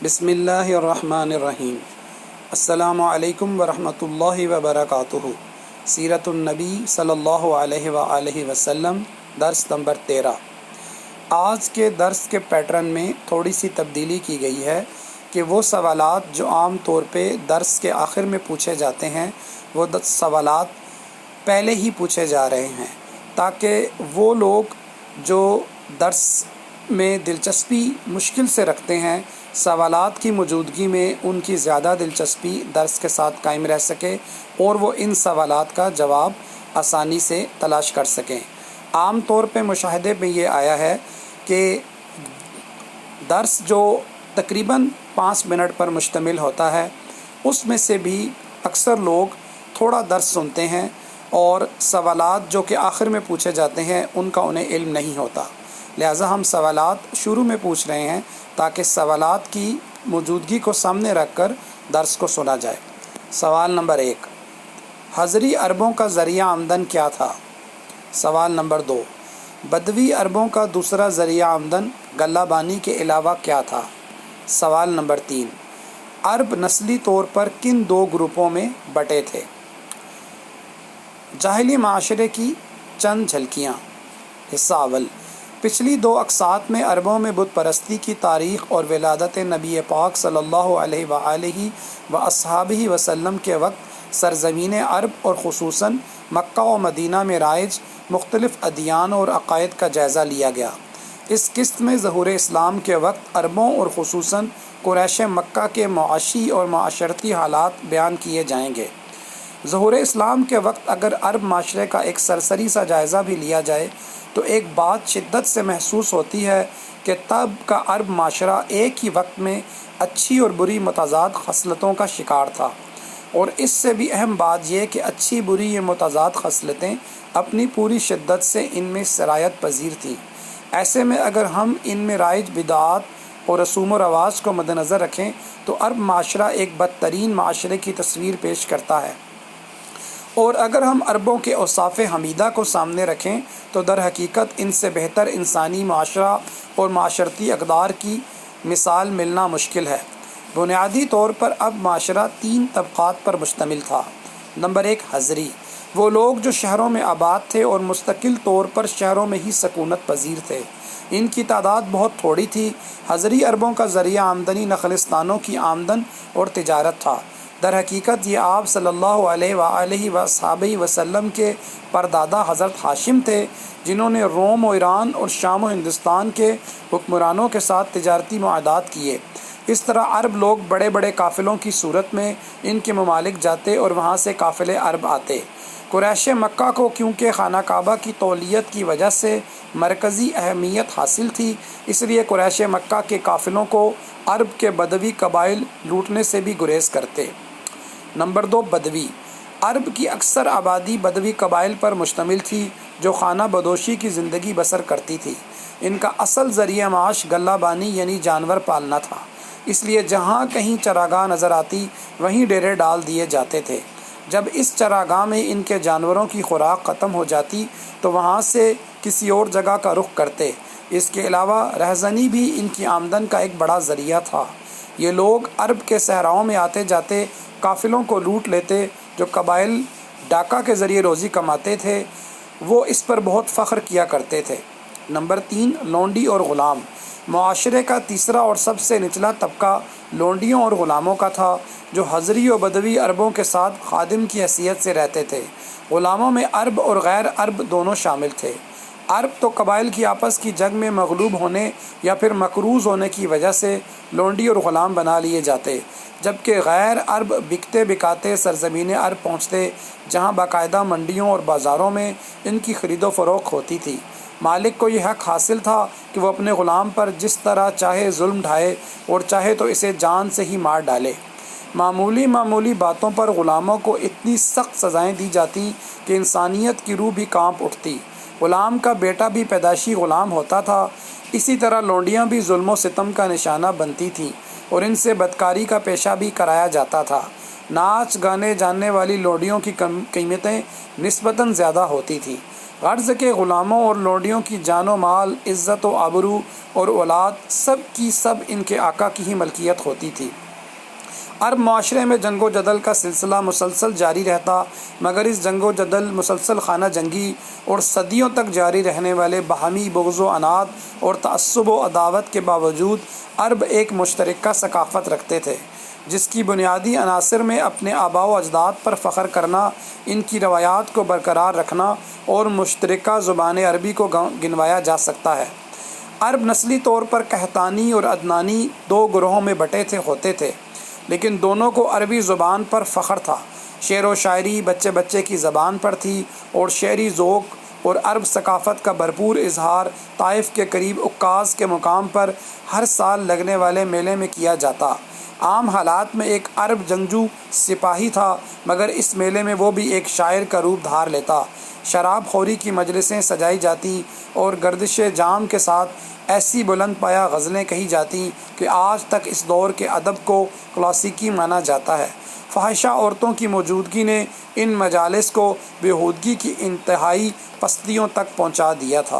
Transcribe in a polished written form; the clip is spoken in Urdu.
بسم اللہ الرحمن الرحیم۔ السلام علیکم ورحمۃ اللہ وبرکاتہ۔ سیرت النبی صلی اللہ علیہ وآلہ وسلم، درس نمبر 13۔ آج کے درس کے پیٹرن میں تھوڑی سی تبدیلی کی گئی ہے کہ وہ سوالات جو عام طور پہ درس کے آخر میں پوچھے جاتے ہیں وہ سوالات پہلے ہی پوچھے جا رہے ہیں، تاکہ وہ لوگ جو درس میں دلچسپی مشکل سے رکھتے ہیں، سوالات کی موجودگی میں ان کی زیادہ دلچسپی درس کے ساتھ قائم رہ سکے اور وہ ان سوالات کا جواب آسانی سے تلاش کر سکیں۔ عام طور پہ مشاہدے میں یہ آیا ہے کہ درس جو تقریباً 5 منٹ پر مشتمل ہوتا ہے، اس میں سے بھی اکثر لوگ تھوڑا درس سنتے ہیں اور سوالات جو کہ آخر میں پوچھے جاتے ہیں ان کا انہیں علم نہیں ہوتا۔ لہٰذا ہم سوالات شروع میں پوچھ رہے ہیں تاکہ سوالات کی موجودگی کو سامنے رکھ کر درس کو سنا جائے۔ سوال نمبر 1، حضری عربوں کا ذریعہ آمدن کیا تھا؟ سوال نمبر 2، بدوی عربوں کا دوسرا ذریعہ آمدن غلہ بانی کے علاوہ کیا تھا؟ سوال نمبر 3، عرب نسلی طور پر کن 2 گروپوں میں بٹے تھے؟ جاہلی معاشرے کی چند جھلکیاں۔ حصہ اول، پچھلی 2 اقساط میں عربوں میں بت پرستی کی تاریخ اور ولادت نبی پاک صلی اللہ علیہ وآلہ واصحابہ وسلم کے وقت سرزمین عرب اور خصوصاً مکہ و مدینہ میں رائج مختلف ادیان اور عقائد کا جائزہ لیا گیا۔ اس قسط میں ظہور اسلام کے وقت عربوں اور خصوصاً قریش مکہ کے معاشی اور معاشرتی حالات بیان کیے جائیں گے۔ ظہور اسلام کے وقت اگر عرب معاشرے کا ایک سرسری سا جائزہ بھی لیا جائے تو ایک بات شدت سے محسوس ہوتی ہے کہ تب کا عرب معاشرہ ایک ہی وقت میں اچھی اور بری متضاد خصلتوں کا شکار تھا، اور اس سے بھی اہم بات یہ کہ اچھی بری یہ متضاد خصلتیں اپنی پوری شدت سے ان میں سرایت پذیر تھیں۔ ایسے میں اگر ہم ان میں رائج بدعات اور رسوم و رواج کو مد نظر رکھیں تو عرب معاشرہ ایک بدترین معاشرے کی تصویر پیش کرتا ہے، اور اگر ہم عربوں کے اوصاف حمیدہ کو سامنے رکھیں تو در حقیقت ان سے بہتر انسانی معاشرہ اور معاشرتی اقدار کی مثال ملنا مشکل ہے۔ بنیادی طور پر اب معاشرہ 3 طبقات پر مشتمل تھا۔ نمبر 1، حضری، وہ لوگ جو شہروں میں آباد تھے اور مستقل طور پر شہروں میں ہی سکونت پذیر تھے۔ ان کی تعداد بہت تھوڑی تھی۔ حضری عربوں کا ذریعہ آمدنی نخلستانوں کی آمدن اور تجارت تھا۔ در حقیقت یہ آپ صلی اللہ علیہ وآلہ وصحبہ وسلم کے پردادا حضرت ہاشم تھے، جنہوں نے روم و ایران اور شام و ہندوستان کے حکمرانوں کے ساتھ تجارتی معاہدات کیے۔ اس طرح عرب لوگ بڑے بڑے قافلوں کی صورت میں ان کے ممالک جاتے اور وہاں سے قافلے عرب آتے۔ قریش مکہ کو کیونکہ خانہ کعبہ کی تولیت کی وجہ سے مرکزی اہمیت حاصل تھی، اس لیے قریش مکہ کے قافلوں کو عرب کے بدوی قبائل لوٹنے سے بھی گریز کرتے۔ نمبر 2، بدوی، عرب کی اکثر آبادی بدوی قبائل پر مشتمل تھی جو خانہ بدوشی کی زندگی بسر کرتی تھی۔ ان کا اصل ذریعہ معاش غلہ بانی یعنی جانور پالنا تھا، اس لیے جہاں کہیں چراگاہ نظر آتی وہیں ڈیرے ڈال دیے جاتے تھے۔ جب اس چراگاہ میں ان کے جانوروں کی خوراک ختم ہو جاتی تو وہاں سے کسی اور جگہ کا رخ کرتے۔ اس کے علاوہ رہزنی بھی ان کی آمدن کا ایک بڑا ذریعہ تھا۔ یہ لوگ عرب کے صحراؤں میں آتے جاتے قافلوں کو لوٹ لیتے۔ جو قبائل ڈاکہ کے ذریعے روزی کماتے تھے وہ اس پر بہت فخر کیا کرتے تھے۔ نمبر 3، لونڈی اور غلام، معاشرے کا تیسرا اور سب سے نچلا طبقہ لونڈیوں اور غلاموں کا تھا، جو حضری و بدوی عربوں کے ساتھ خادم کی حیثیت سے رہتے تھے۔ غلاموں میں عرب اور غیر عرب دونوں شامل تھے۔ عرب تو قبائل کی آپس کی جنگ میں مغلوب ہونے یا پھر مقروض ہونے کی وجہ سے لونڈی اور غلام بنا لیے جاتے، جبکہ غیر عرب بکتے بکاتے سرزمین عرب پہنچتے، جہاں باقاعدہ منڈیوں اور بازاروں میں ان کی خرید و فروخت ہوتی تھی۔ مالک کو یہ حق حاصل تھا کہ وہ اپنے غلام پر جس طرح چاہے ظلم ڈھائے اور چاہے تو اسے جان سے ہی مار ڈالے۔ معمولی باتوں پر غلاموں کو اتنی سخت سزائیں دی جاتی کہ انسانیت کی روح بھی کانپ اٹھتی۔ غلام کا بیٹا بھی پیدائشی غلام ہوتا تھا۔ اسی طرح لونڈیاں بھی ظلم و ستم کا نشانہ بنتی تھیں اور ان سے بدکاری کا پیشہ بھی کرایا جاتا تھا۔ ناچ گانے جاننے والی لونڈیوں کی قیمتیں نسبتاً زیادہ ہوتی تھیں۔ غرض کے غلاموں اور لوڈیوں کی جان و مال، عزت و آبرو اور اولاد سب کی سب ان کے آقا کی ہی ملکیت ہوتی تھی۔ عرب معاشرے میں جنگ و جدل کا سلسلہ مسلسل جاری رہتا، مگر اس جنگ و جدل، مسلسل خانہ جنگی اور صدیوں تک جاری رہنے والے باہمی بغض و عناد اور تعصب و عداوت کے باوجود عرب ایک مشترکہ ثقافت رکھتے تھے، جس کی بنیادی عناصر میں اپنے آباء و اجداد پر فخر کرنا، ان کی روایات کو برقرار رکھنا اور مشترکہ زبان عربی کو گنوایا جا سکتا ہے۔ عرب نسلی طور پر قحطانی اور عدنانی دو گروہوں میں بٹے ہوتے تھے، لیکن دونوں کو عربی زبان پر فخر تھا۔ شعر و شاعری بچے بچے کی زبان پر تھی اور شعری ذوق اور عرب ثقافت کا بھرپور اظہار طائف کے قریب عکاظ کے مقام پر ہر سال لگنے والے میلے میں کیا جاتا۔ عام حالات میں ایک عرب جنگجو سپاہی تھا، مگر اس میلے میں وہ بھی ایک شاعر کا روپ دھار لیتا۔ شراب خوری کی مجلسیں سجائی جاتی اور گردش جام کے ساتھ ایسی بلند پایہ غزلیں کہی جاتی کہ آج تک اس دور کے ادب کو کلاسیکی مانا جاتا ہے۔ فاحشہ عورتوں کی موجودگی نے ان مجالس کو بیہودگی کی انتہائی پستیوں تک پہنچا دیا تھا۔